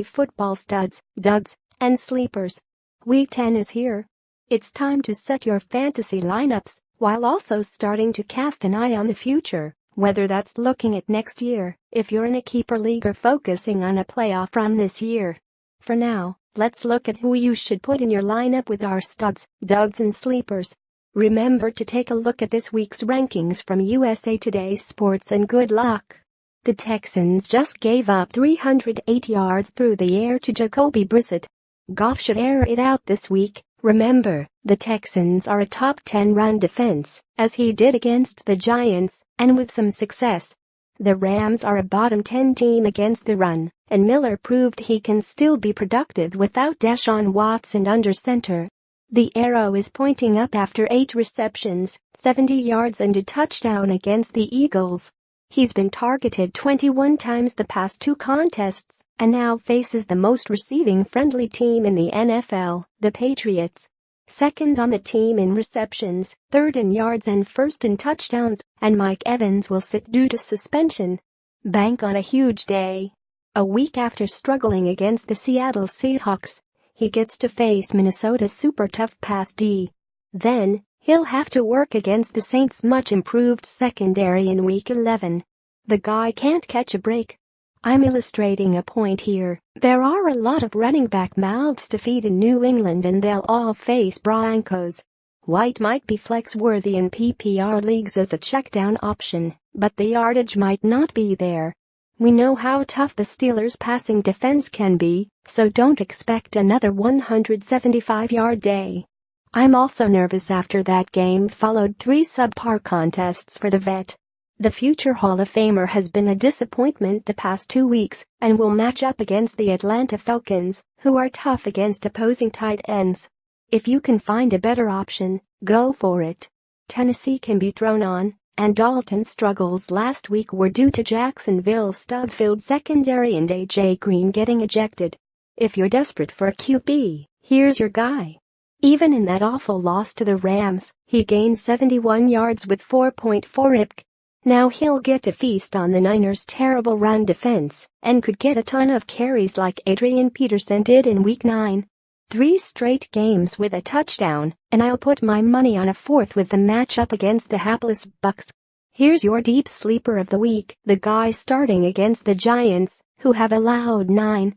football studs, duds, and sleepers. Week 10 is here. It's time to set your fantasy lineups while also starting to cast an eye on the future, whether that's looking at next year, if you're in a keeper league, or focusing on a playoff run this year. For now, let's look at who you should put in your lineup with our studs, duds, and sleepers. Remember to take a look at this week's rankings from USA Today Sports, and good luck. The Texans just gave up 308 yards through the air to Jacoby Brissett. Goff should air it out this week. Remember, the Texans are a top 10 run defense, as he did against the Giants, and with some success. The Rams are a bottom 10 team against the run, and Miller proved he can still be productive without Deshaun Watson under center. The arrow is pointing up after 8 receptions, 70 yards and a touchdown against the Eagles. He's been targeted 21 times the past 2 contests, and now faces the most receiving-friendly team in the NFL, the Patriots. Second on the team in receptions, third in yards and first in touchdowns, and Mike Evans will sit due to suspension. Bank on a huge day. A week after struggling against the Seattle Seahawks, he gets to face Minnesota's super tough pass D. Then, he'll have to work against the Saints' much-improved secondary in Week 11. The guy can't catch a break. I'm illustrating a point here. There are a lot of running back mouths to feed in New England, and they'll all face Broncos. White might be flex-worthy in PPR leagues as a check-down option, but the yardage might not be there. We know how tough the Steelers' passing defense can be, so don't expect another 175-yard day. I'm also nervous after that game followed 3 subpar contests for the vet. The future Hall of Famer has been a disappointment the past 2 weeks and will match up against the Atlanta Falcons, who are tough against opposing tight ends. If you can find a better option, go for it. Tennessee can be thrown on, and Dalton's struggles last week were due to Jacksonville's stud-filled secondary and A.J. Green getting ejected. If you're desperate for a QB, here's your guy. Even in that awful loss to the Rams, he gained 71 yards with 4.4 IPC. Now he'll get to feast on the Niners' terrible run defense and could get a ton of carries like Adrian Peterson did in Week 9. 3 straight games with a touchdown, and I'll put my money on a 4th with the matchup against the hapless Bucs. Here's your deep sleeper of the week, the guy starting against the Giants, who have allowed 9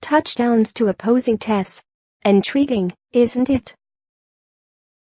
touchdowns to opposing tests. Intriguing, isn't it?